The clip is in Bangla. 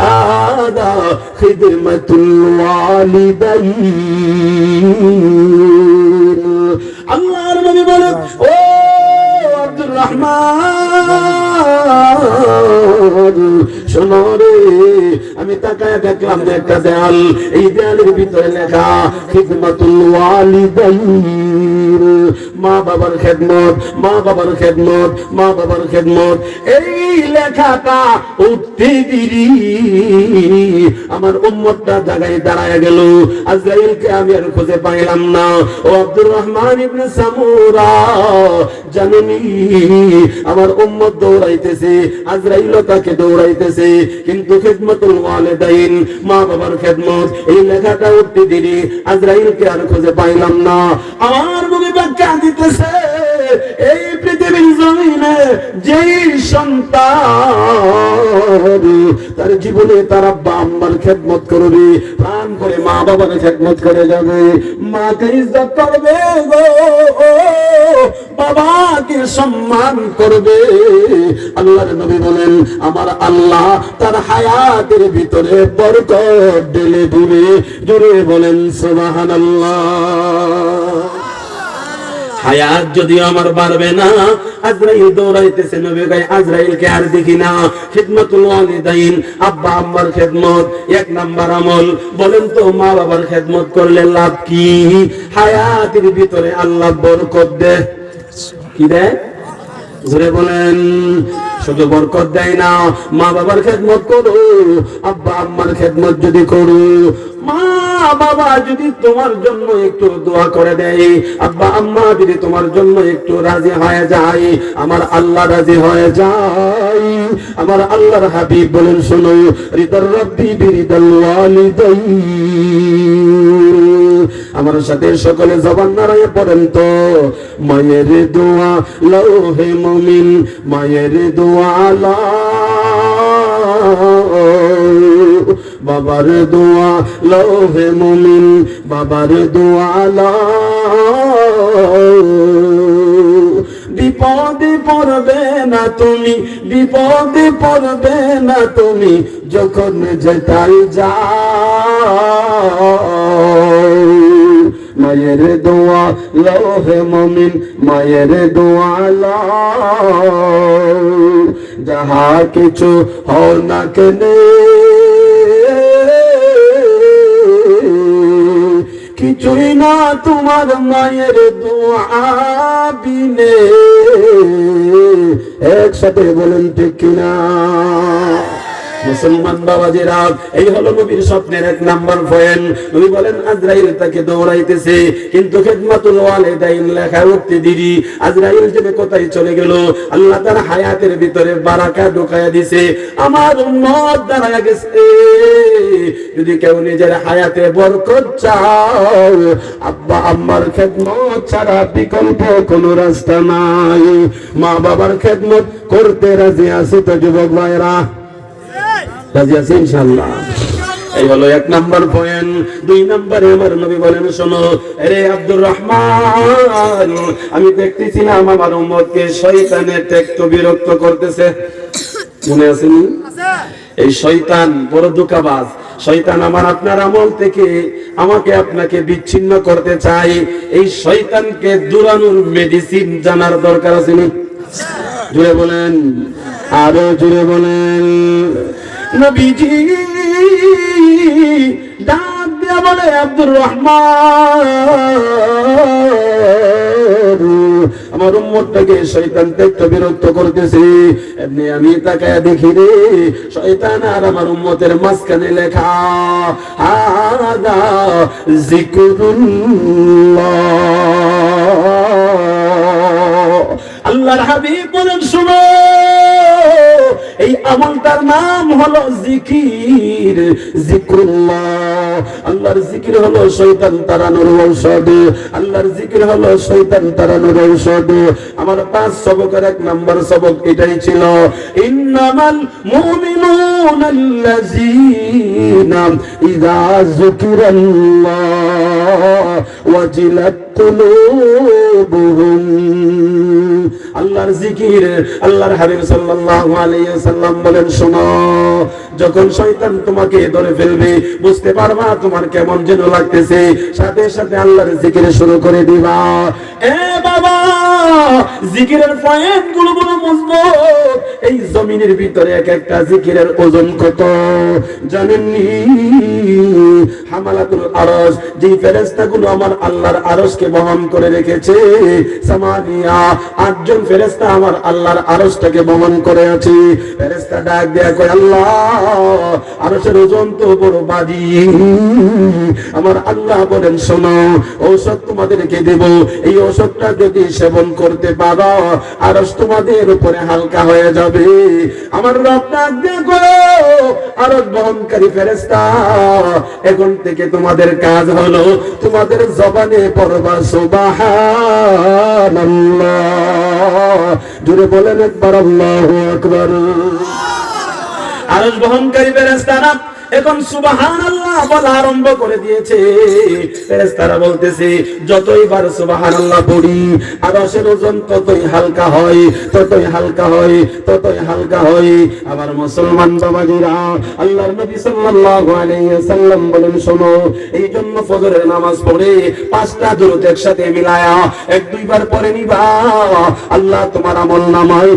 হাদা খিদমাতুল ওয়ালিদাইন। আল্লাহর নবী বলেন, ও আব্দুর রহমান শোনো রে, আমি তাকায় দেখলাম যে একটা দেয়াল, এই দেয়ালের ভিতরে লেখা খিদমাতুল ওয়ালিদাইন, মা বাবার খেদমত, মা বাবার খেদমত, মা বাবার খেদমত। এই লেখাটা উঠতে দিরি আমার উম্মতটা জায়গায় দাঁড়ায় গেল। আজরাইলকে আমি আর খুঁজে পাইলাম না। ও আব্দুর রহমান ইবনে সামুরা, জানেনি আমার উম্মত দৌড়াইতেছে, আজরাইল তাকে দৌড়াইতেছে, কিন্তু খিদমতুল ওয়ালিদাইন, মা বাবার খেদমত, এই লেখাটা উঠতে দিরি আজরাইলকে আর খুঁজে পাইলাম না। আমার নবী ব্যাখ্যা দিতেছে, এই পৃথিবীর জমিনে যেই সন্তান তার জীবনে তার আব্বা আম্মার খেদমত করবে, প্রাণ করে মা বাবার খেদমত করে যাবে, মাকে ইজ্জত করবে গো, বাবাকে সম্মান করবে, আল্লাহর নবী বলেন আমার আল্লাহ তার হায়াতের ভিতরে বরকত ঢেলে দিবে। জোরে বলেন সুবহানাল্লাহ। হায়াত যদিও আমার বাড়বে না, আজরাইল দৌড়াইতেছে, নবী গায় আজরাইলকে আর দেখি না। খিদমতুল ওয়ালিদাইন, আব্বা আম্মার খেদমত এক নাম্বার আমল। বলেন তো মা বাবার খেদমত করলে লাভ কি? হায়াতের ভিতরে আল্লাহ বরকত দেয়। কি দেয়? জোরে বলেন। শুধু বরকত দেয় না, মা বাবার খেদমত করো, আব্বা আম্মার খেদমত যদি করো, মা বাবা যদি তোমার জন্য একটু দোয়া করে দেয়, আব্বা আম্মা যদি তোমার জন্য একটু রাজি হয়ে যায়, আমার আল্লাহ রাজি হয়ে যায়। আমার আল্লাহর হাবিব বলেন, শোনো, রিদার রাব্বি বিরিদাল ওয়ালিদাইন। আমার সাথে সকলে জবান নাড়াইয়া পড়েন তো, মায়ের দোয়া লৌহে মুমিন, মায়ের দোয়া আলা, বাবার দোয়া লৌহে মুমিন, বাবার দোয়া আলা। বিপদে পড়বে না তুমি, বিপদে পড়বে না তুমি, যখন যেটাই যাও, মায়ের দোয়া লৌহে মুমিন, মায়ের দোয়া লও, যাহা কিছু হও না কেনে, কিছুই না তোমার মায়ের দোয়া বিনে। একসাথে বলেন ঠিক কিনা? মুসলমান বাবাজিরা, এই হলো নবীর স্বপ্নের এক নাম্বার পয়েন্ট। নবী বলেন আজরাইল তাকে দৌড়াইতেছে, কিন্তু খিদমাতুল ওয়ালিদাইন লেখা উঠতে দিরি আজরাইল যে কোথায় চলে গেল। আল্লাহ তার হায়াতের ভিতরে বারাকা ঢুকায়া দিছে। আমার উম্মত দাঁড়ায়া গেছে। যদি কেউ নিজের হায়াতে বরকত চাও, আব্বা আম্মার খেদমত ছাড়া বিকল্প কোনো রাস্তা নাই। মা বাবার খেদমত করতে রাজি আছি তো যুবক ভাইরা? রাজি আছি ইনশাআল্লাহ। এই হলো এক নাম্বার পয়েন্ট। দুই নম্বরে আমার নবী বলেন, শোনো রে আব্দুর রহমান, আমি দেখতেছিলাম আমার উম্মতকে শয়তানে একটু বিরক্ত করতেছে। মনে আছে নি? এই শয়তান বড় ধোঁকাবাজ। শয়তান আমার আপনার আমল থেকে আমাকে আপনাকে বিচ্ছিন্ন করতে চাই। এই শয়তানকে দূরানোর মেডিসিন জানার দরকার আছে নি? জুড়ে বলেন, আরো জুড়ে বলেন। নবীজি ডাক দিয়া বলে, আব্দুর রহমান, আমার উম্মতটাকে শয়তান একটু বিরক্ত করতেছে। এমনি আমি তাকায়া দেখি রে, শয়তান আর আমার উম্মতের মাঝখানে লেখা হাদা জিকরুল্লাহ। আল্লাহর হাবিব বলেন, শুনো, এই আমলটার নাম হলো জিকির, জিকরুল্লাহ। আল্লাহর জিকির হলো শয়তান তাড়ানোর ঔষধ। আল্লাহর জিকির হলো শয়তান তাড়ানোর ঔষধ। আমার 5 সবকের 1 নাম্বার সবক এটাই ছিল, ইন্নামাল মুমিনুনা আল্লাযীনা ইযা যুকিরাল্লাহ ওয়াজিলাত কুলুবুহুম। আল্লাহর জিকির। আল্লাহর হাবিব সাল্লাল্লাহু আলাইহি ওয়াসাল্লাম বলেন, শোনো, যখন শয়তান তোমাকে ধরে ফেলবে, বুঝতে পারবা তোমার কেমন যেন লাগতেছে, সাথে সাথে আল্লাহর জিকির শুরু করে দিবা। এ বাবা, জিকিরের পয়েন্ট গুলো বড় মজবুত। এই জমিনের ভিতরে এক একটা জিকিরের ওজন কত জানেননি? হামালাতুল আরশ, যে ফেরেশতাগুলো আমার আল্লাহর আরশকে বহন করে রেখেছে, সামানিয়া, 8 জন ফেরেশতা আমার আল্লাহর আরশটাকে বহন করে আছে। ফেরেশতা ডাক দেয়া কয়, আল্লাহ, আরশের ওজন তো বড় ভারী। আমার আল্লাহ বলেন, শোনো, ঔষধ তোমাদেরকে দেব, এই ঔষধটা যদি সেবন করতে পারো, আরশ তোমাদের উপরে হালকা হয়ে যাবে। আমার রব ডাক দেয়া কয়, আরশ বহনকারী ফেরেশতা, এখন থেকে তোমাদের কাজ হলো তোমাদের জবানে পড়বা সুবহানাল্লাহ। জোরে বলেন একবার আল্লাহু আকবার। আরশ বহনকারী ফেরেশতারা এখন সুবহানাল্লাহ বলা আরম্ভ করে দিয়েছে। ফেরেশতারা বলতেছে, যতই বার সুবহানাল্লাহ পড়ি, আরশের ওজন ততই হালকা হয়, ততই হালকা হয়, ততই হালকা হয়। আমার মুসলমান বাবাজিরা, আল্লাহর নবী সাল্লাল্লাহু আলাইহি ওয়াসাল্লাম বলেন, শোনো, এই জন্য ফজরের নামাজ পড়ে 5টা দুরূদ একসাথে মিলায়া 1-2 বার পড়ে নিবা, আল্লাহ তোমার আমল নামায়